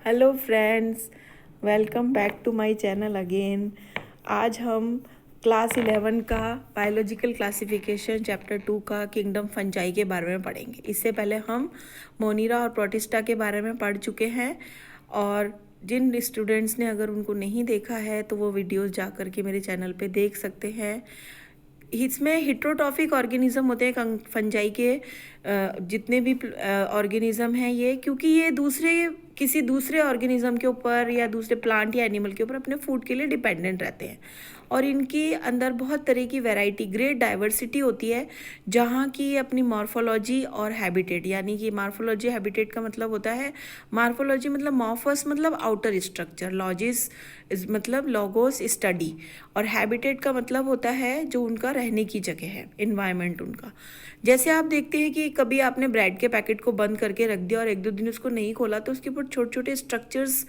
Hello friends, welcome back to my channel again. आज हम class 11 का बायोलॉजिकल क्लासिफिकेशन चैप्टर 2 का किंगडम फंजाई के बारे में पढ़ेंगे। इससे पहले हम मोनीरा और प्रोटिस्टा के बारे में पढ़ चुके हैं, और जिन स्टूडेंट्स ने अगर उनको नहीं देखा है तो वो वीडियोस जा कर के मेरे चैनल पे देख सकते हैं। इसमें हिट्रोट्रॉफिक ऑर्गेनिज्म होते हैं फंजाई के, जितने भी ऑर्गेनिज्म हैं ये, क्योंकि ये किसी दूसरे ऑर्गेनिज्म के ऊपर या दूसरे प्लांट या एनिमल के ऊपर अपने फूड के लिए डिपेंडेंट रहते हैं, और इनकी अंदर बहुत तरह की वैरायटी, ग्रेट डाइवर्सिटी होती है, जहाँ की अपनी मॉर्फोलॉजी और हैबिटेट, यानी कि मॉर्फोलॉजी हैबिटेट का मतलब होता है, मॉर्फोलॉजी मतलब मॉर्फस मतलब आउटर स्ट्रक्चर, लॉजिस मतलब लॉगोस स्टडी, और हैबिटेट का मतलब होता है जो उनका रहने की जगह है, इन्वायरमेंट उनका। जैसे आप देखते हैं कि कभी आपने ब्रेड के पैकेट को बंद करके रख दिया और एक दो दिन उसको नहीं खोला तो उसके ऊपर छोटे छोटे स्ट्रक्चर्स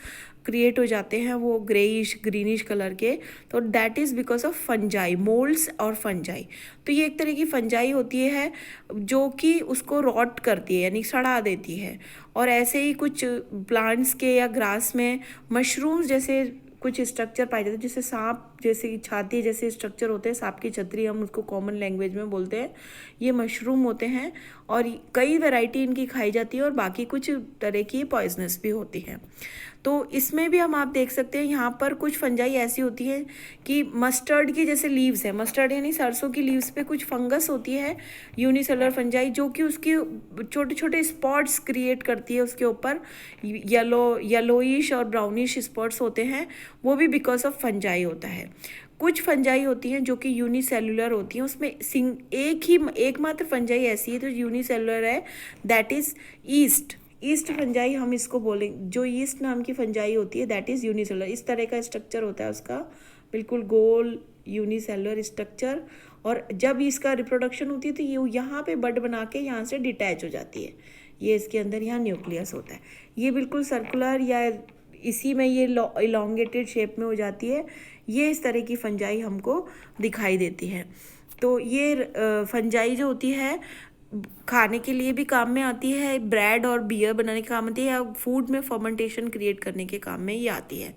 क्रिएट हो जाते हैं, वो ग्रेइश ग्रीनिश कलर के, तो that is because of fungi, moulds और फंजाई। तो ये एक तरह की फंजाई होती है जो कि उसको रॉट करती है, यानी सड़ा देती है। और ऐसे ही कुछ प्लांट्स के या ग्रास में मशरूम्स जैसे कुछ स्ट्रक्चर पाए जाते हैं, जैसे सांप जैसे छाती जैसे स्ट्रक्चर होते हैं, सांप की छतरी हम उसको कॉमन लैंग्वेज में बोलते हैं, ये मशरूम होते हैं। और कई वैरायटी इनकी खाई जाती है, और बाकी कुछ तरह की पॉइजनस भी होती हैं। तो इसमें भी हम आप देख सकते हैं यहाँ पर कुछ फंजाई ऐसी होती है कि मस्टर्ड की जैसे लीव्स है, मस्टर्ड यानी सरसों की लीव्स पे कुछ फंगस होती है, यूनिसेलुलर फंजाई, जो कि उसकी छोटे छोटे स्पॉट्स क्रिएट करती है उसके ऊपर, येलोइश और ब्राउनिश स्पॉट्स होते हैं, वो भी बिकॉज ऑफ फंजाई होता है। कुछ फंजाई होती हैं जो कि यूनिसेलुलर होती हैं, उसमें एकमात्र फंजाई ऐसी है जो यूनिसेलुलर है, दैट इज ईस्ट फंजाई हम इसको बोलेंगे। जो ईस्ट नाम की फंजाई होती है दैट इज़ यूनिसेलुलर, इस तरह का स्ट्रक्चर होता है उसका, बिल्कुल गोल यूनिसेलुलर स्ट्रक्चर। और जब इसका रिप्रोडक्शन होती है तो ये यहाँ पे बड बना के यहाँ से डिटैच हो जाती है, ये इसके अंदर यहाँ न्यूक्लियस होता है, ये बिल्कुल सर्कुलर या इसी में ये इलोंगेटेड शेप में हो जाती है। ये इस तरह की फंजाई हमको दिखाई देती है। तो ये फंजाई जो होती है खाने के लिए भी काम में आती है, ब्रेड और बियर बनाने के काम आती है, या फूड में फर्मेंटेशन क्रिएट करने के काम में ये आती है।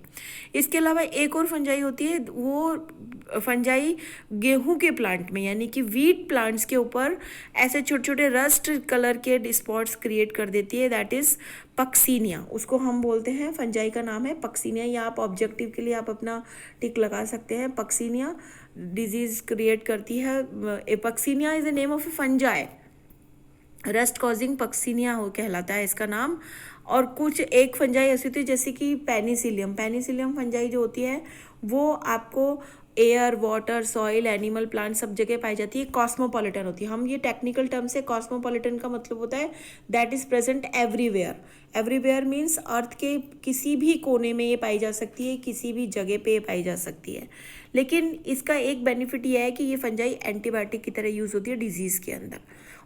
इसके अलावा एक और फंजाई होती है, वो फंजाई गेहूं के प्लांट में, यानी कि वीट प्लांट्स के ऊपर ऐसे छोटे छोटे रस्ट कलर के स्पॉट्स क्रिएट कर देती है, दैट इज़ पक्सीनिया, उसको हम बोलते हैं, फंजाई का नाम है पक्सीनिया, या आप ऑब्जेक्टिव के लिए आप अपना टिक लगा सकते हैं, पक्सीनिया डिजीज क्रिएट करती है। Puccinia is the name of A fungi, rust causing Puccinia हो कहलाता है इसका नाम। और कुछ एक फंजाई ऐसी होती है जैसे कि पेनिसिलियम फंजाई जो होती है वो आपको air, water, soil, animal, plant सब जगह पाई जाती है, कॉस्मोपॉलिटन होती है। हम ये टेक्निकल टर्म से, कॉस्मोपॉलिटन का मतलब होता है that is present everywhere. Everywhere means earth के किसी भी कोने में ये पाई जा सकती है, किसी भी जगह पे ये पाई जा सकती है। लेकिन इसका एक बेनिफिट ये है कि ये फंजाई एंटीबायोटिक की तरह यूज़ होती है डिजीज़ के अंदर,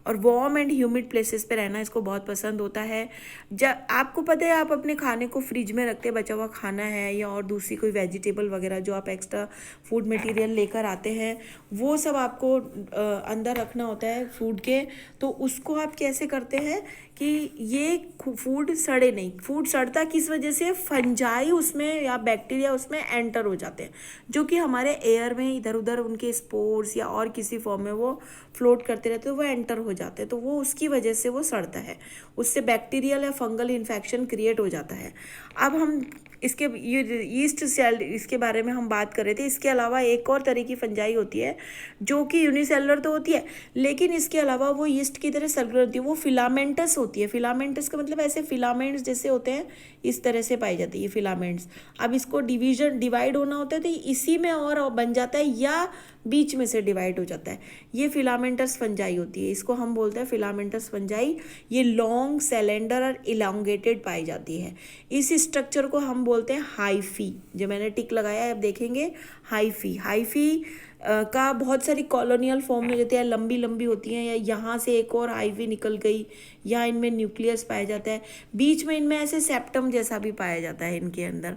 और वार्म एंड ह्यूमिड प्लेसेस पे रहना इसको बहुत पसंद होता है। जब आपको पता है आप अपने खाने को फ्रिज में रखते, बचा हुआ खाना है या और दूसरी कोई वेजिटेबल वगैरह जो आप एक्स्ट्रा फूड मटेरियल लेकर आते हैं, वो सब आपको अंदर रखना होता है फूड के। तो उसको आप कैसे करते हैं कि ये फूड सड़े नहीं। फूड सड़ता किस वजह से? फंजाई उसमें या बैक्टीरिया उसमें एंटर हो जाते हैं, जो कि हमारे एयर में इधर उधर उनके स्पोर्स या और किसी फॉर्म में वो फ्लोट करते रहते हैं, वो एंटर हो जाते हैं, तो वो उसकी वजह से वो सड़ता है, उससे बैक्टीरियल या फंगल इन्फेक्शन क्रिएट हो जाता है। अब हम इसके ये ईस्ट सेल इसके बारे में हम बात कर रहे थे। इसके अलावा एक और तरह की फंजाई होती है जो कि यूनिसेलुलर तो होती है, लेकिन इसके अलावा वो ईस्ट की तरह सेलुलर होती है, वो फिलामेंटस होती है। फिलामेंटस का मतलब ऐसे फिलामेंट्स जैसे होते हैं, इस तरह से पाई जाती है फिलामेंट्स। अब इसको डिवाइड होना होता है तो इसी में और बन जाता है या बीच में से डिवाइड हो जाता है, ये फिलामेंटस फंजाई होती है, इसको हम बोलते हैं फिलामेंटस फंजाई। ये लॉन्ग, सिलेंडर और इलांगेटेड पाई जाती है। इस स्ट्रक्चर को हम बोलते हैं हाइफी, जो मैंने टिक लगाया है, अब देखेंगे हाइफी का बहुत सारी कॉलोनियल फॉर्म में रहती है, लंबी लंबी होती हैं, या यहाँ से एक और हाइफी निकल गई, या इनमें न्यूक्लियस पाया जाता है, बीच में इनमें ऐसे सेप्टम जैसा भी पाया जाता है इनके अंदर,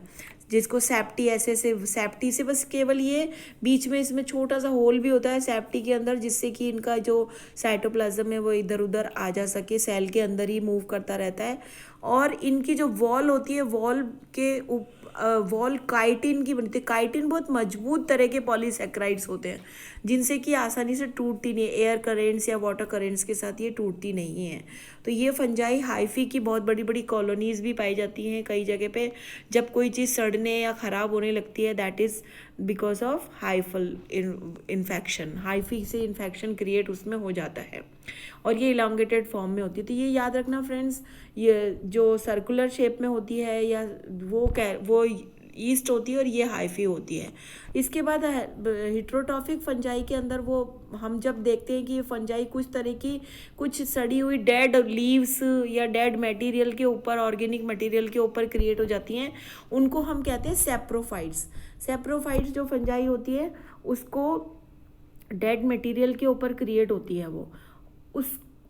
जिसको सेप्टी ऐसे से, सेप्टी से बस केवल ये बीच में इसमें छोटा सा होल भी होता है सेप्टी के अंदर, जिससे कि इनका जो साइटोप्लाज्म है वो इधर उधर आ जा सके, सेल के अंदर ही मूव करता रहता है। और इनकी जो वॉल होती है, वॉल के वॉल काइटिन की बनती है। काइटिन बहुत मजबूत तरह के पॉलीसेक्राइड्स होते हैं, जिनसे कि आसानी से टूटती नहीं, एयर करेंट्स या वाटर करेंट्स के साथ ये टूटती नहीं है। तो ये फंजाई हाइफी की बहुत बड़ी बड़ी कॉलोनीज भी पाई जाती हैं कई जगह पे। जब कोई चीज़ सड़ने या ख़राब होने लगती है, that is because of hyphal infection, hyphae से इन्फेक्शन क्रिएट उसमें हो जाता है, और ये इलांगेटेड फॉर्म में होती है। तो ये याद रखना फ्रेंड्स, ये जो सर्कुलर शेप में होती है या वो ईस्ट होती है, और ये हाइफी होती है। इसके बाद हिट्रोट्रॉफिक फंजाई के अंदर वो हम जब देखते हैं कि ये फंजाई कुछ तरह की कुछ सड़ी हुई डेड लीव्स या डेड मटेरियल के ऊपर, ऑर्गेनिक मटेरियल के ऊपर क्रिएट हो जाती हैं, उनको हम कहते हैं सेप्रोफाइट्स। सेप्रोफाइट्स जो फंजाई होती है उसको डेड मटेरियल के ऊपर क्रिएट होती है, वो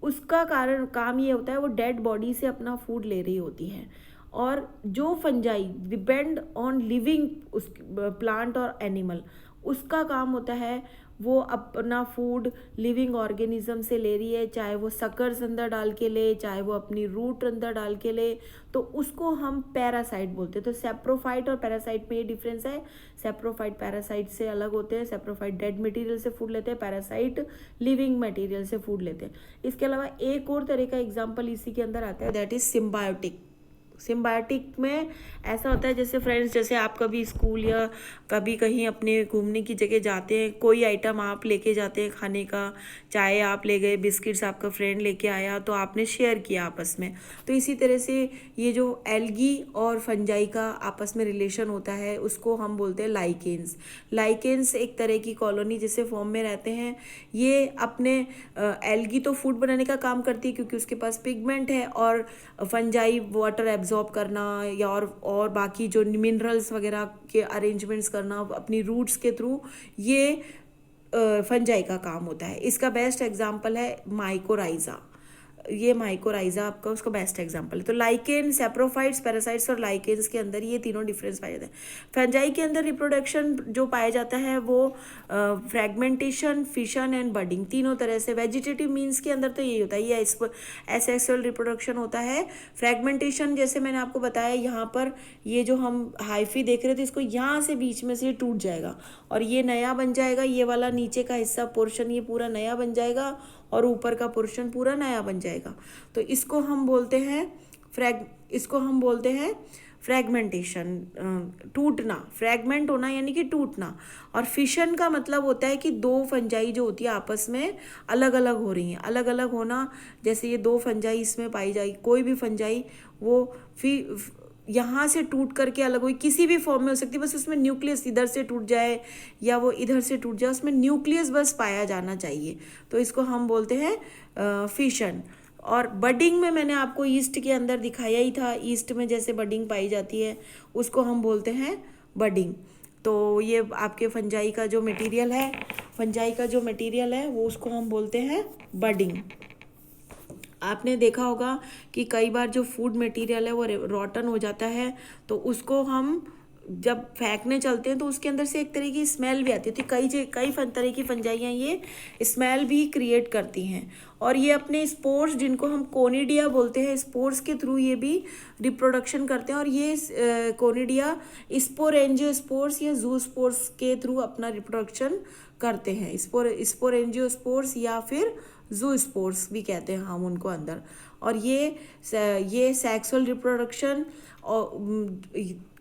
उसका कारण काम ये होता है, वो डेड बॉडी से अपना फूड ले रही होती है। और जो फंजाई डिपेंड ऑन लिविंग उस प्लांट और एनिमल, उसका काम होता है वो अपना फूड लिविंग ऑर्गेनिज्म से ले रही है, चाहे वो सकर्स अंदर डाल के ले, चाहे वो अपनी रूट अंदर डाल के ले, तो उसको हम पैरासाइट बोलते हैं। तो सेप्रोफाइट और पैरासाइट में ये डिफरेंस है। सेप्रोफाइट पैरासाइट से अलग होते हैं। सेप्रोफाइट डेड मटेरियल से फूड लेते हैं, पैरासाइट लिविंग मटेरियल से फूड लेते हैं। इसके अलावा एक और तरह का एग्जाम्पल इसी के अंदर आता है, दैट इज सिम्बायोटिक। सिम्बायोटिक में ऐसा होता है, जैसे फ्रेंड्स, जैसे आप कभी स्कूल या कभी कहीं अपने घूमने की जगह जाते हैं, कोई आइटम आप लेके जाते हैं खाने का, चाहे आप ले गए बिस्किट्स, आपका फ्रेंड लेके आया तो आपने शेयर किया आपस में। तो इसी तरह से ये जो एल्गी और फंजाई का आपस में रिलेशन होता है, उसको हम बोलते हैं लाइकेन्स। लाइकेन्स एक तरह की कॉलोनी जैसे फॉर्म में रहते हैं। ये अपने एल्गी तो फूड बनाने का काम करती है क्योंकि उसके पास पिगमेंट है, और फंजाई वाटर एब्जॉर्ब करना या और बाकी जो मिनरल्स वगैरह के अरेंजमेंट्स करना अपनी रूट्स के थ्रू, ये फंजाई का काम होता है। इसका बेस्ट एग्जांपल है माइकोराइजा। ये माइकोराइजा आपका उसका बेस्ट एग्जांपल है। तो लाइकेन, सेप्रोफाइट्स, पैरासाइट्स और लाइकेन्स के अंदर ये तीनों डिफरेंस पाए जाते हैं। फंजाई के अंदर रिप्रोडक्शन जो पाया जाता है वो फ्रैगमेंटेशन, फिशन एंड बडिंग, तीनों तरह से। वेजिटेटिव मीन्स के अंदर तो यही होता है, ये एसेक्सुअल रिप्रोडक्शन होता है। फ्रैगमेंटेशन जैसे मैंने आपको बताया, यहाँ पर ये जो हम हाइफी देख रहे थे, इसको यहाँ से बीच में से ये टूट जाएगा और ये नया बन जाएगा। ये वाला नीचे का हिस्सा पोर्शन ये पूरा नया बन जाएगा और ऊपर का पोर्शन पूरा नया बन जाएगा। तो इसको हम बोलते हैं फ्रैगमेंटेशन, टूटना। फ्रैगमेंट होना यानी कि टूटना। और फिशन का मतलब होता है कि दो फंजाई जो होती है आपस में अलग अलग हो रही हैं। अलग अलग होना, जैसे ये दो फंजाई इसमें पाई जाएगी, कोई भी फंजाई वो यहाँ से टूट करके अलग हुई, किसी भी फॉर्म में हो सकती है, बस उसमें न्यूक्लियस इधर से टूट जाए या वो इधर से टूट जाए, उसमें न्यूक्लियस बस पाया जाना चाहिए। तो इसको हम बोलते हैं फिशन। और बडिंग में मैंने आपको ईस्ट के अंदर दिखाया ही था, ईस्ट में जैसे बडिंग पाई जाती है उसको हम बोलते हैं बडिंग। तो ये आपके फंजाई का जो मटेरियल है वो उसको हम बोलते हैं बडिंग। आपने देखा होगा कि कई बार जो फूड मटेरियल है वो रॉटन हो जाता है, तो उसको हम जब फेंकने चलते हैं तो उसके अंदर से एक तरह की स्मेल भी आती है। तो कई तरह की फंजाइयाँ ये स्मेल भी क्रिएट करती हैं। और ये अपने स्पोर्स, जिनको हम कोनिडिया बोलते हैं, स्पोर्स के थ्रू ये भी रिप्रोडक्शन करते हैं। और ये कोनिडिया स्पोरेंजियोस्पोर्स या जूस्पोर्स के थ्रू अपना रिप्रोडक्शन करते हैं। स्पोरेंजियोस्पोर्स या फिर जूस्पोर्स भी कहते हैं हम उनको अंदर। और ये सेक्सुअल रिप्रोडक्शन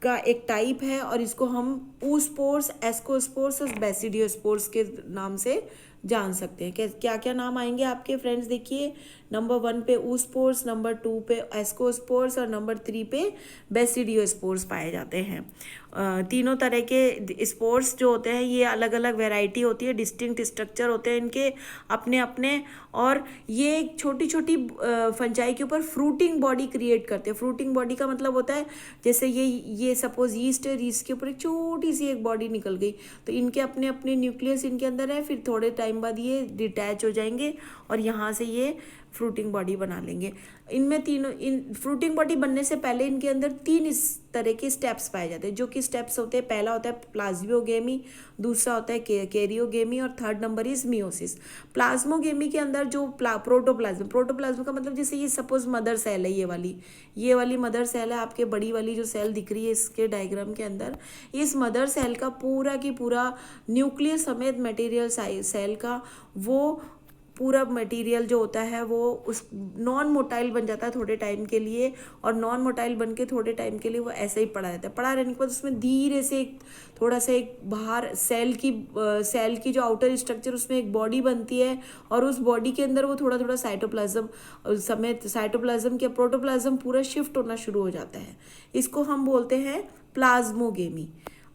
का एक टाइप है, और इसको हम oospores, एस्कोस्पोर्स और बेसिडियोस्पोर्स के नाम से जान सकते हैं। क्या क्या नाम आएंगे आपके फ्रेंड्स, देखिए। नंबर 1 पे oospores, नंबर 2 पे एस्कोस्पोर्स और नंबर 3 पे बेसिडियोस्पोर्स पाए जाते हैं। तीनों तरह के स्पोर्स जो होते हैं ये अलग अलग वैरायटी होती है, डिस्टिंक्ट स्ट्रक्चर होते हैं इनके अपने अपने। और ये छोटी छोटी फंजाई के ऊपर फ्रूटिंग बॉडी क्रिएट करते हैं। फ्रूटिंग बॉडी का मतलब होता है होता है, जैसे ये सपोज यीस्ट है, यीस्ट के ऊपर एक छोटी सी एक बॉडी निकल गई, तो इनके अपने अपने न्यूक्लियस इनके अंदर है, फिर थोड़े टाइम बाद ये डिटैच हो जाएंगे और यहाँ से ये फ्रूटिंग बॉडी बना लेंगे। इनमें तीनों, इन फ्रूटिंग बॉडी बनने से पहले इनके अंदर 3 इस तरह के स्टेप्स पाए जाते हैं, जो कि स्टेप्स होते हैं, पहला होता है प्लाज्मोगेमी, दूसरा होता है कैरियोगेमी और third number is meiosis. Plasmogamy के अंदर जो प्रोटोप्लाज्म का मतलब जैसे ये सपोज मदर सेल है, ये वाली मदर सेल है आपके, बड़ी वाली जो सेल दिख रही है इसके डायग्राम के अंदर, इस मदर सेल का पूरा की पूरा न्यूक्लियस समेत मटेरियल सेल का वो पूरा मटेरियल जो होता है वो उस नॉन मोटाइल बन जाता है थोड़े टाइम के लिए, और नॉन मोटाइल बन के थोड़े टाइम के लिए वो ऐसे ही पड़ा रहता है। पड़ा रहने के बाद उसमें धीरे से एक थोड़ा सा एक बाहर सेल की जो आउटर स्ट्रक्चर, उसमें एक बॉडी बनती है, और उस बॉडी के अंदर वो थोड़ा थोड़ा साइटोप्लाज्म समेत साइटोप्लाज्म के प्रोटोप्लाज्म पूरा शिफ्ट होना शुरू हो जाता है। इसको हम बोलते हैं प्लाज्मोगेमी।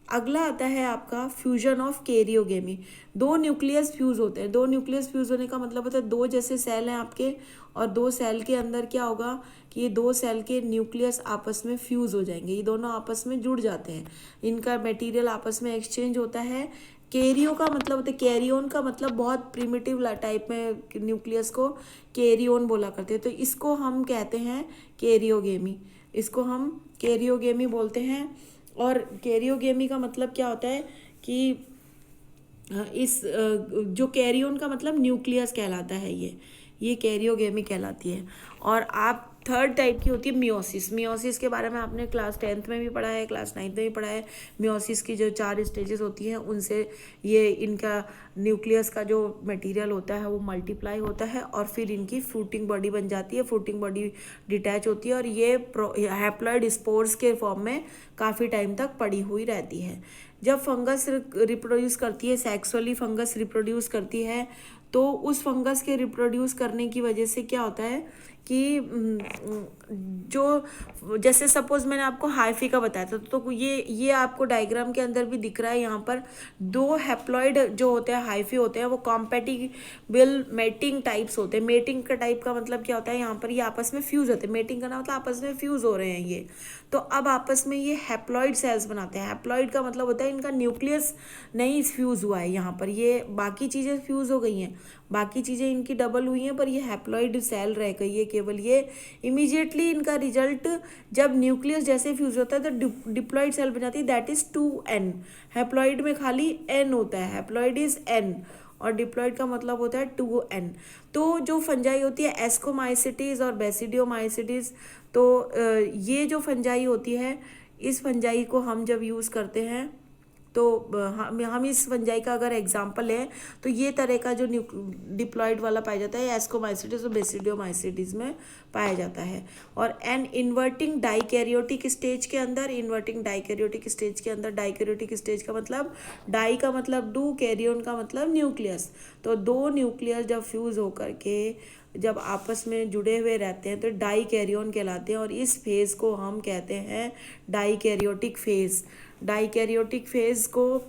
अगला आता है आपका fusion of karyogamy. 2 nucleus fuse होते हैं। 2 न्यूक्लियस फ्यूज होने का मतलब होता है 2 जैसे सेल हैं आपके, और 2 सेल के अंदर क्या होगा कि ये 2 सेल के न्यूक्लियस आपस में फ्यूज हो जाएंगे, ये दोनों आपस में जुड़ जाते हैं, इनका मटेरियल आपस में एक्सचेंज होता है। कैरियो का मतलब होता है, कैरियोन का मतलब बहुत प्रिमिटिव टाइप में न्यूक्लियस को कैरियोन बोला करते हैं, तो इसको हम कहते हैं कैरियोगेमी, इसको हम कैरियोगेमी बोलते हैं। और कैरियोगेमी का मतलब क्या होता है कि इस जो कैरियोन का मतलब न्यूक्लियस कहलाता है, ये कैरियोगेमी कहलाती है। और आप थर्ड टाइप की होती है मियोसिस। मियोसिस के बारे में आपने क्लास 10th में भी पढ़ा है, क्लास 9th में भी पढ़ा है। मियोसिस की जो 4 स्टेजेस होती हैं, उनसे ये इनका न्यूक्लियस का जो मटेरियल होता है वो मल्टीप्लाई होता है, और फिर इनकी फ्रूटिंग बॉडी बन जाती है, फ्रूटिंग बॉडी डिटैच होती है, और ये हैप्लॉइड स्पोर्स के फॉर्म में काफ़ी टाइम तक पड़ी हुई रहती है। जब फंगस रिप्रोड्यूस करती है, सेक्सुअली फंगस रिप्रोड्यूस करती है, तो उस फंगस के रिप्रोड्यूस करने की वजह से क्या होता है कि जो जैसे सपोज मैंने आपको हाइफी का बताया था, तो ये आपको डायग्राम के अंदर भी दिख रहा है। यहाँ पर 2 हैप्लॉइड जो होते हैं, हाइफी होते हैं, वो कॉम्पैटिबल मेटिंग टाइप्स होते हैं। मेटिंग का टाइप का मतलब क्या होता है, यहाँ पर ये आपस में फ्यूज होते हैं। मेटिंग का मतलब आपस में फ्यूज हो रहे हैं ये, तो अब आपस में ये हैप्लॉइड सेल्स बनाते हैं। हैप्लॉइड का मतलब होता है इनका न्यूक्लियस नहीं फ्यूज हुआ है, यहाँ पर ये बाकी चीज़ें फ्यूज हो गई हैं, बाकी चीज़ें इनकी डबल हुई हैं, पर ये हैप्लॉइड सेल रह गई है केवल ये। इमीडिएटली इनका रिजल्ट जब न्यूक्लियस जैसे फ्यूज होता है तो डिप्लॉइड सेल बन जाती है, दैट इज 2n। हैप्लॉइड में खाली n होता है, हैप्लॉइड इज n, और डिप्लॉइड का मतलब होता है 2n। तो जो फंजाई होती है एस्कोमाइसिटीज और बेसिडियोमाइसिटीज, तो ये जो फंजाई होती है, इस फंजाई को हम जब यूज़ करते हैं तो हम इस फंजाई का अगर एग्जांपल है तो ये तरह का जो डिप्लॉइड वाला पाया जाता है एस्कोमाइसिटीज और बेसिडियोमाइसिटीज में पाया जाता है। और एन इन्वर्टिंग डाइकैरियोटिक स्टेज के अंदर, डाइकैरियोटिक स्टेज का मतलब, डाई का मतलब 2, कैरियोन का मतलब न्यूक्लियस, तो 2 न्यूक्लियस जब फ्यूज होकर के जब आपस में जुड़े हुए रहते हैं तो डाइकैरियोन कहलाते हैं, और इस फेज को हम कहते हैं डाइकैरियोटिक फेज। डाइकैरियोटिक फेज को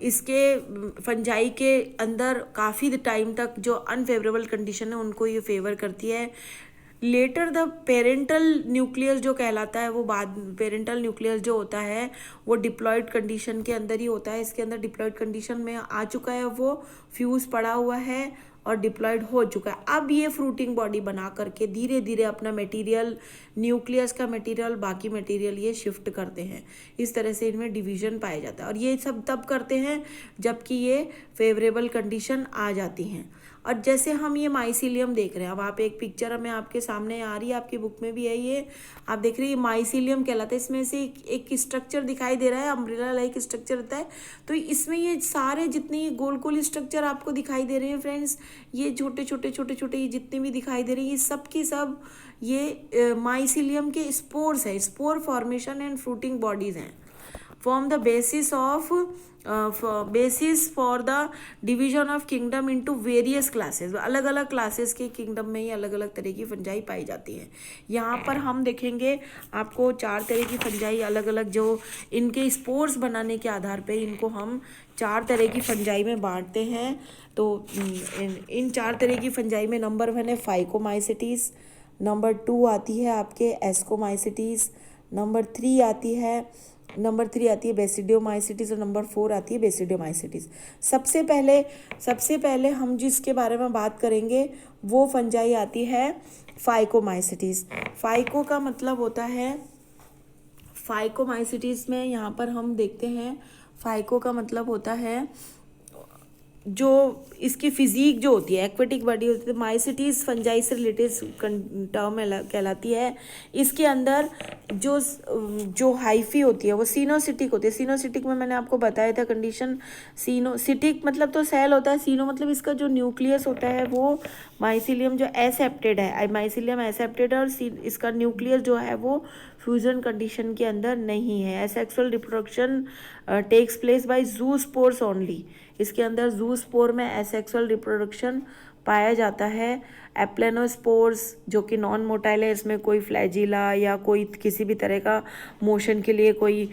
इसके फंजाई के अंदर काफ़ी टाइम तक जो अनफेवरेबल कंडीशन है उनको ये फेवर करती है। लेटर द पेरेंटल न्यूक्लियस जो कहलाता है, वो बाद पेरेंटल न्यूक्लियस जो होता है वो डिप्लॉयड कंडीशन के अंदर ही होता है। इसके अंदर डिप्लॉयड कंडीशन में आ चुका है, वो फ्यूज पड़ा हुआ है और डिप्लॉयड हो चुका है। अब ये फ्रूटिंग बॉडी बना करके धीरे धीरे अपना मटेरियल, न्यूक्लियस का मटेरियल, बाकी मटेरियल ये शिफ्ट करते हैं। इस तरह से इनमें डिवीजन पाया जाता है, और ये सब तब करते हैं जबकि ये फेवरेबल कंडीशन आ जाती हैं। और जैसे हम ये माइसीलियम देख रहे हैं, अब आप एक पिक्चर में आपके सामने आ रही है, आपकी बुक में भी है, ये आप देख रही है माइसीलियम कहलाता है। इसमें से एक स्ट्रक्चर दिखाई दे रहा है, अम्ब्रेला लाइक स्ट्रक्चर होता है। तो इसमें ये सारे जितने ये गोल गोल स्ट्रक्चर आपको दिखाई दे रहे हैं फ्रेंड्स, ये छोटे छोटे ये जितने भी दिखाई दे रहे हैं, ये सब की सब ये माइसीलियम के स्पोर्स है। Spore formation and fruiting bodies हैं, form the basis for the division of kingdom into various classes. अलग अलग क्लासेस के किंगडम में ही अलग अलग तरह की फंजाई पाई जाती है। यहाँ पर हम देखेंगे आपको 4 तरह की फंजाई अलग अलग, जो इनके स्पोर्स बनाने के आधार पे इनको हम 4 तरह की फंजाई में बांटते हैं। तो इन 4 तरह की फंजाई में नंबर 1 है फाइकोमाइसिटीज, नंबर 2 आती है आपके एस्कोमाइसिटीज़, नंबर 3 आती है बेसिडियोमाइसिटीज़ और नंबर 4 आती है बेसिडियोमाइसिटीज़। सबसे पहले हम जिसके बारे में बात करेंगे वो फंजाई आती है फाइकोमाइसिटीज़। फाइको का मतलब होता है, फाइकोमाइसिटीज़ में यहाँ पर हम देखते हैं, फाइको का मतलब होता है जो इसकी फिजिक जो होती है, एक्वेटिक बॉडी होती है, माइसिटीज फंजाई से रिलेटेड टर्म कहलाती है। इसके अंदर जो हाइफी होती है वो सिनोसिटिक होती है। सिनोसिटिक में मैंने आपको बताया था कंडीशन, सिनोसिटिक मतलब तो सेल होता है, सिनो मतलब इसका जो न्यूक्लियस होता है वो माइसिलियम जो एसेप्टेड है, माइसिलियम एसेप्टेड है, और इसका न्यूक्लियस जो है वो फ्यूजन कंडीशन के अंदर नहीं है। Asexual reproduction takes place by zoospores only. इसके अंदर जूस्पोर में एसेक्सुअल रिप्रोडक्शन पाया जाता है। एप्लेनोस्पोर्स जो कि नॉन मोटाइल है, इसमें कोई फ्लैजिला या कोई किसी भी तरह का मोशन के लिए कोई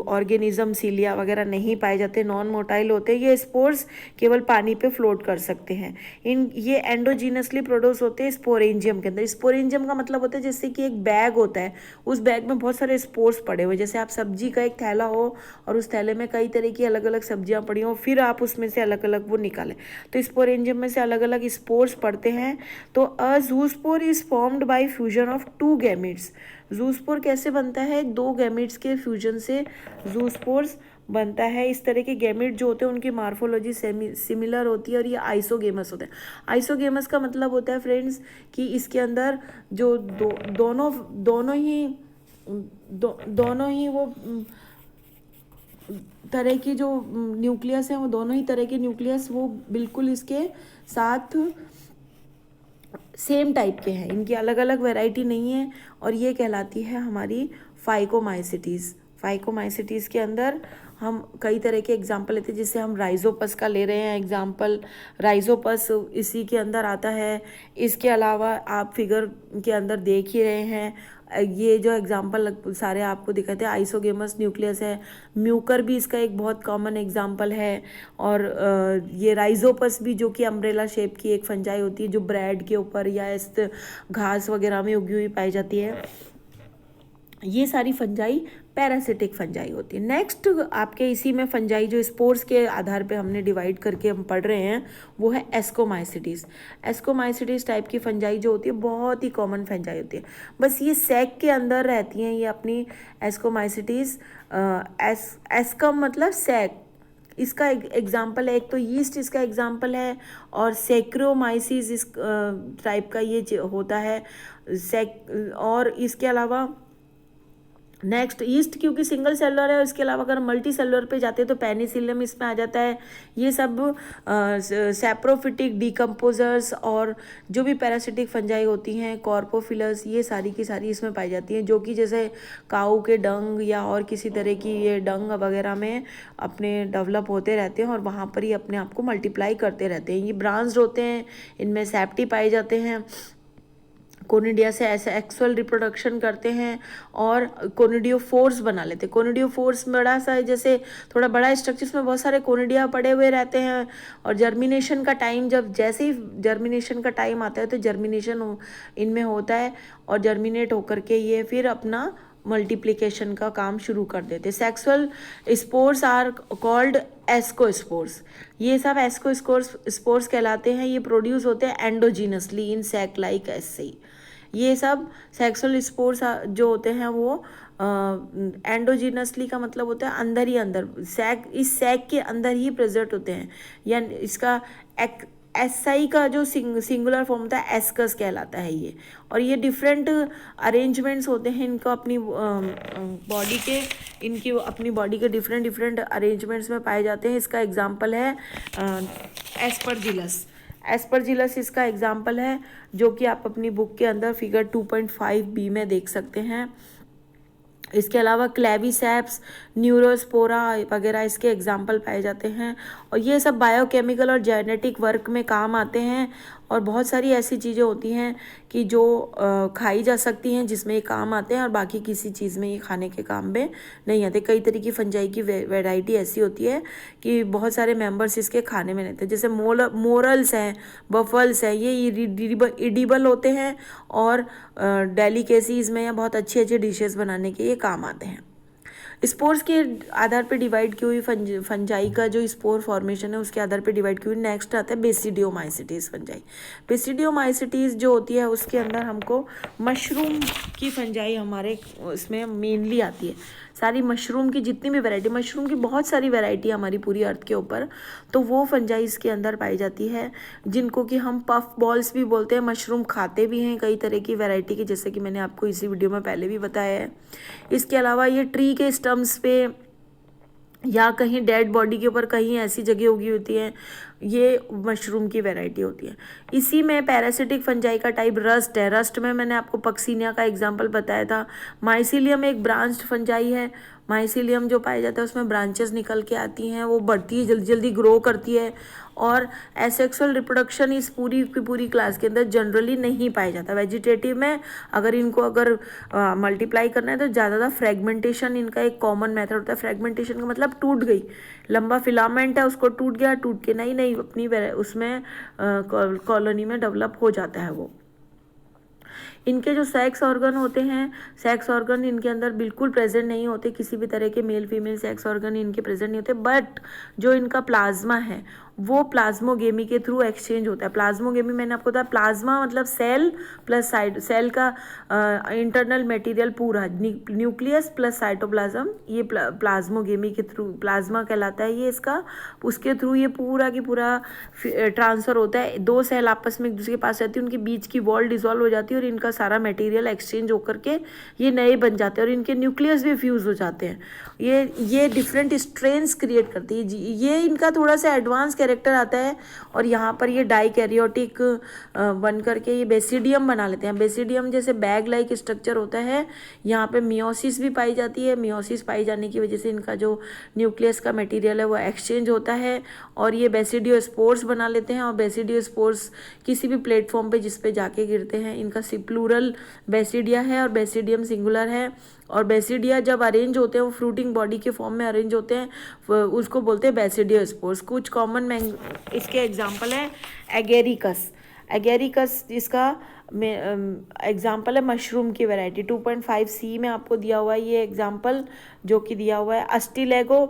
ऑर्गेनिज्म सीलिया वगैरह नहीं पाए जाते, नॉन मोटाइल होते हैं। ये स्पोर्स केवल पानी पे फ्लोट कर सकते हैं। ये एंडोजीनसली प्रोड्यूस होते हैं स्पोरेंजियम के अंदर। स्पोरेंजियम का मतलब होता है जैसे कि एक बैग होता है, उस बैग में बहुत सारे स्पोर्स पड़े हुए, जैसे आप सब्जी का एक थैला हो और उस थैले में कई तरह की अलग अलग सब्जियां पड़ी हो, फिर आप उसमें से अलग अलग वो निकालें, तो स्पोरेंजियम में से अलग अलग स्पोर्स पढ़ते हैं। तो a zoospore is formed by fusion of 2 gametes. Zoospore कैसे बनता है? 2 गैमेट्स के फ्यूजन से जूस्पोर्स बनता है। इस तरह के गैमेट जो होते हैं उनकी मार्फोलॉजी सिमिलर होती है और ये आइसोगेमस होते हैं। आइसोगेमस का मतलब होता है फ्रेंड्स कि इसके अंदर जो दोनों ही वो तरह की जो न्यूक्लियस है, वो दोनों ही तरह के न्यूक्लियस वो बिल्कुल इसके साथ सेम टाइप के हैं, इनकी अलग अलग वैरायटी नहीं है, और ये कहलाती है हमारी फाइकोमाइसिटीज़। फाइकोमाइसिटीज़ के अंदर हम कई तरह के एग्जाम्पल लेते हैं, जिससे हम राइजोपस का ले रहे हैं एग्जाम्पल, राइजोपस इसी के अंदर आता है। इसके अलावा आप फिगर के अंदर देख ही रहे हैं, ये जो एग्जाम्पल सारे आपको दिखाते हैं, आइसोगेमस न्यूक्लियस है, म्यूकर भी इसका एक बहुत कॉमन एग्जाम्पल है, और ये राइजोपस भी जो कि अम्ब्रेला शेप की एक फंजाई होती है जो ब्रेड के ऊपर या इस घास वगैरह में उगी हुई पाई जाती है। ये सारी फंजाई पैरासिटिक फंजाई होती है। नेक्स्ट आपके इसी में फंजाई जो स्पोर्स के आधार पे हमने डिवाइड करके हम पढ़ रहे हैं वो है एस्कोमाइसिटीज़। एस्कोमाइसिटीज़ टाइप की फंजाई जो होती है बहुत ही कॉमन फंजाई होती है, बस ये सैक के अंदर रहती हैं ये अपनी एस्कोमाइसिटीज़। एस्कम मतलब सैक, इसका एग्जाम्पल है, एक तो यीस्ट इसका एग्जाम्पल है, और सेक्रोमाइसिस इस टाइप का ये होता है और इसके अलावा नेक्स्ट ईस्ट क्योंकि सिंगल सेलुलर है, इसके अलावा अगर मल्टी सेलुलर पे जाते हैं तो पेनिसिलियम इसमें आ जाता है। ये सब सैप्रोफिटिक डिकम्पोजर्स और जो भी पैरासिटिक फंजाई होती हैं, कॉर्पोफिलस, ये सारी की सारी इसमें पाई जाती हैं, जो कि जैसे काऊ के डंग या और किसी तरह की ये डंग वगैरह में अपने डेवलप होते रहते हैं और वहाँ पर ही अपने आप को मल्टीप्लाई करते रहते हैं। ये ब्रांच्ड होते हैं, इनमें सेप्टी पाए जाते हैं, कोनिडिया से ऐसे एक्सुअल रिप्रोडक्शन करते हैं और कोनिडियोफोर्स बना लेते हैं। कोनिडियोफोर्स बड़ा सा जैसे थोड़ा बड़ा स्ट्रक्चर, में बहुत सारे कोनिडिया पड़े हुए रहते हैं, और जर्मिनेशन का टाइम जैसे ही जर्मिनेशन का टाइम आता है तो जर्मिनेशन इनमें होता है, और जर्मिनेट होकर के ये फिर अपना मल्टीप्लिकेशन का काम शुरू कर देते। Sexual spores are called ascospores. ये सब एस्कोस्पोर्स कहलाते हैं। ये प्रोड्यूस होते हैं endogenously in sac like asci. ये सब सेक्सुअल स्पोर्स जो होते हैं वो एंडोजीनसली का मतलब होता है अंदर ही अंदर, इस सैक के अंदर ही प्रेजेंट होते हैं, या इसका एसआई का जो सिंगुलर फॉर्म होता है एस्कस कहलाता है ये। और ये डिफरेंट अरेंजमेंट्स होते हैं इनको अपनी बॉडी के डिफरेंट अरेंजमेंट्स में पाए जाते हैं। इसका एग्जांपल है एस्परजिलस। एस्परजिलस इसका एग्जांपल है, जो कि आप अपनी बुक के अंदर फिगर 2.5b में देख सकते हैं। इसके अलावा क्लेविसेप्स, न्यूरोस्पोरा वगैरह इसके एग्जाम्पल पाए जाते हैं, और ये सब बायोकेमिकल और जेनेटिक वर्क में काम आते हैं। और बहुत सारी ऐसी चीज़ें होती हैं कि जो खाई जा सकती हैं, जिसमें ये काम आते हैं, और बाकी किसी चीज़ में ये खाने के काम में नहीं आते। कई तरीके की फंजाई की वैरायटी ऐसी होती है कि बहुत सारे मेंबर्स इसके खाने में रहते हैं, जैसे मोरल्स हैं, बफल्स हैं, ये इडिबल होते हैं और डेलिकेसीज में या बहुत अच्छी अच्छी डिशेस बनाने के ये काम आते हैं। स्पोर्स के आधार पर डिवाइड की हुई फंजाई का जो स्पोर फॉर्मेशन है उसके आधार पर डिवाइड की हुई। नेक्स्ट आता है बेसिडियोमाइसिटीज फंजाई। बेसिडियोमाइसिटीज जो होती है उसके अंदर हमको मशरूम की फंजाई हमारे उसमें मेनली आती है। सारी मशरूम की जितनी भी वैरायटी, मशरूम की बहुत सारी वैरायटी हमारी पूरी अर्थ के ऊपर, तो वो फंजाई इसके अंदर पाई जाती है, जिनको कि हम पफ बॉल्स भी बोलते हैं। मशरूम खाते भी हैं कई तरह की वैरायटी की, जैसे कि मैंने आपको इसी वीडियो में पहले भी बताया है। इसके अलावा ये ट्री के स्टम्स पे या कहीं डेड बॉडी के ऊपर कहीं ऐसी जगह उगी होती है, ये मशरूम की वैरायटी होती है। इसी में पैरासिटिक फंजाई का टाइप रस्ट है। रस्ट में मैंने आपको पक्सीनिया का एग्जांपल बताया था। माइसीलियम एक ब्रांच्ड फंजाई है। माइसीलियम जो पाया जाता है उसमें ब्रांचेस निकल के आती हैं, वो बढ़ती है, जल्दी जल्दी ग्रो करती है, और एसेक्सुअल रिप्रोडक्शन इस पूरी की पूरी क्लास के अंदर जनरली नहीं पाया जाता। वेजिटेटिव में अगर इनको मल्टीप्लाई करना है तो ज़्यादातर फ्रेगमेंटेशन इनका एक कॉमन मेथड होता है। फ्रेगमेंटेशन का मतलब टूट गई, लंबा फिलामेंट है उसको टूट गया, टूट के नई नई अपनी उसमें कॉलोनी में डेवलप हो जाता है वो। इनके जो सेक्स ऑर्गन होते हैं, सेक्स ऑर्गन इनके अंदर बिल्कुल प्रेजेंट नहीं होते, किसी भी तरह के मेल फीमेल सेक्स ऑर्गन इनके प्रेजेंट नहीं होते, बट जो इनका प्लाज्मा है वो प्लाज्मोगेमी के थ्रू एक्सचेंज होता है। प्लाज्मोगेमी मैंने आपको बताया, प्लाज्मा मतलब सेल प्लस सेल का इंटरनल मटेरियल पूरा, न्यूक्लियस प्लस साइटोप्लाज्म, ये प्लाज्मोगेमी के थ्रू प्लाज्मा कहलाता है ये इसका। उसके थ्रू ये पूरा की पूरा ट्रांसफर होता है। दो सेल आपस में एक दूसरे के पास रहती है, उनके बीच की वॉल डिसॉल्व हो जाती है और इनका सारा मटेरियल एक्सचेंज होकर के ये नए बन जाते हैं और इनके न्यूक्लियस भी फ्यूज हो जाते हैं। ये डिफरेंट स्ट्रेन्स क्रिएट करती है। ये इनका थोड़ा सा एडवांस कैरेक्टर आता है, और यहाँ पर ये डाइकैरियोटिक बन करके ये बेसिडियम बना लेते हैं। बेसिडियम जैसे बैग लाइक स्ट्रक्चर होता है। यहाँ पे मियोसिस भी पाई जाती है। मियोसिस पाई जाने की वजह से इनका जो न्यूक्लियस का मटेरियल है वो एक्सचेंज होता है और ये बेसिडियोस्पोर्स बना लेते हैं। और बेसिडियोस्पोर्स किसी भी प्लेटफॉर्म पे जिस पे जाके गिरते हैं, इनका प्लूरल बेसिडिया है और बेसिडियम सिंगुलर है। और बेसिडिया जब अरेंज होते हैं, वो फ्रूटिंग बॉडी के फॉर्म में अरेंज होते हैं, उसको बोलते हैं बेसिडियोस्पोर्स। कुछ कॉमन इसके एग्जाम्पल है एगेरिकस। एगेरिकस जिसका एग्जाम्पल है मशरूम की वैरायटी। 2.5C में आपको दिया हुआ है ये एग्जाम्पल जो कि दिया हुआ है। अस्टिलेगो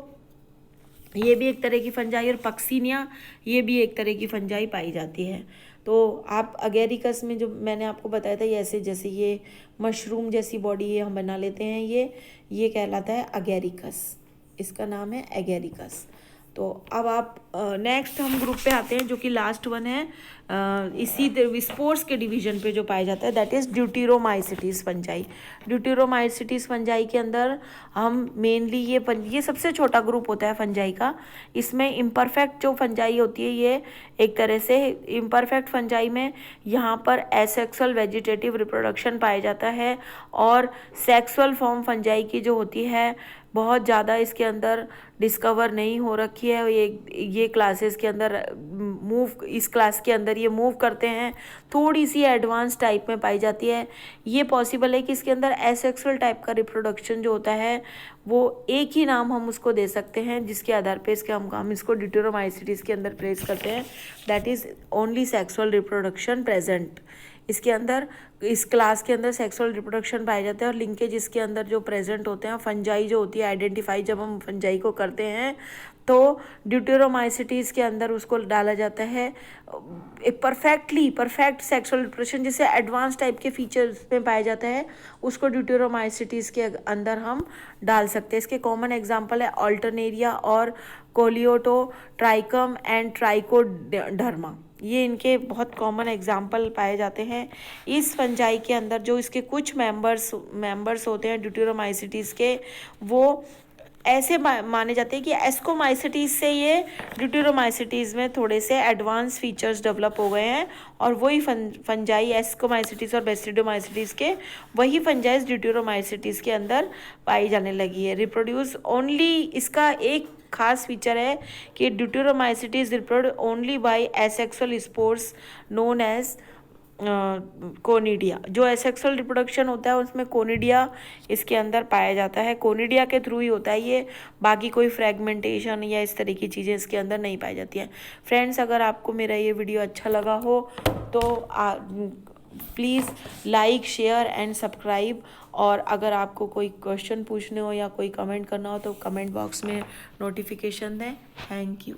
ये भी एक तरह की फंजाई, और पक्सीनिया ये भी एक तरह की फंजाई पाई जाती है। तो आप अगेरिकस में जो मैंने आपको बताया था, ये ऐसे जैसे ये मशरूम जैसी बॉडी ये हम बना लेते हैं, ये कहलाता है अगेरिकस, इसका नाम है एगेरिकस। तो अब आप नेक्स्ट हम ग्रुप पे आते हैं जो कि लास्ट वन है इसी स्पोर्स के डिवीजन पे जो पाया जाता है, that is deuteromycetes fungi. Deuteromycetes fungi के अंदर हम मेनली ये सबसे छोटा ग्रुप होता है फंजाई का। इसमें इम्परफेक्ट जो फंजाई होती है, ये एक तरह से इम्परफेक्ट फंजाई में यहाँ पर एसेक्सुअल वेजिटेटिव रिप्रोडक्शन पाया जाता है, और सेक्सुअल फॉर्म फंजाई की जो होती है बहुत ज़्यादा इसके अंदर डिस्कवर नहीं हो रखी है। ये क्लासेस के अंदर इस क्लास के अंदर ये मूव करते हैं, थोड़ी सी एडवांस टाइप में पाई जाती है। ये पॉसिबल है कि इसके अंदर एसेक्सुअल टाइप का रिप्रोडक्शन जो होता है वो एक ही नाम हम उसको दे सकते हैं, जिसके आधार पे इसके हम इसको ड्यूटेरोमाइसिटीज के अंदर प्लेस करते हैं, that is only sexual reproduction present. इसके अंदर इस क्लास के अंदर सेक्सुअल रिप्रोडक्शन पाए जाते हैं, और लिंकेज इसके अंदर जो प्रेजेंट होते हैं, फंजाई जो होती है आइडेंटिफाई जब हम फंजाई को करते हैं तो ड्यूटेरोमाइसिटीज के अंदर उसको डाला जाता है। एक परफेक्ट सेक्सुअल रिप्रोडक्शन जैसे एडवांस टाइप के फीचर्स में पाया जाता है, उसको ड्यूटेरोमाइसिटीज के अंदर हम डाल सकते हैं। इसके कॉमन एग्जाम्पल है अल्टरनेरिया और कोलियोटो, ट्राइकम एंड ट्राइकोडर्मा। ये इनके बहुत कॉमन एग्जाम्पल पाए जाते हैं। इस फंजाई के अंदर जो इसके कुछ मेंबर्स होते हैं ड्यूटेरोमाइसिटीज के, वो ऐसे माने जाते हैं कि एस्कोमाइसिटीज से ये ड्यूटेरोमाइसिटीज में थोड़े से एडवांस फीचर्स डेवलप हो गए हैं, और वही फंजाई एस्कोमाइसिटीज और बेसिडोमाइसिटीज के वही फंजाइज ड्यूटेरोमाइसिटीज के अंदर पाई जाने लगी है। रिप्रोड्यूस ओनली इसका एक खास फीचर है कि deuteromycetes reproduce only by asexual spores known as conidia. जो एसेक्सुअल रिप्रोडक्शन होता है उसमें कोनिडिया इसके अंदर पाया जाता है, कोनिडिया के थ्रू ही होता है ये, बाकी कोई फ्रेगमेंटेशन या इस तरह की चीज़ें इसके अंदर नहीं पाई जाती हैं। फ्रेंड्स, अगर आपको मेरा ये वीडियो अच्छा लगा हो तो please like share and subscribe. और अगर आपको कोई क्वेश्चन पूछने हो या कोई कमेंट करना हो तो कमेंट बॉक्स में नोटिफिकेशन दें। Thank you.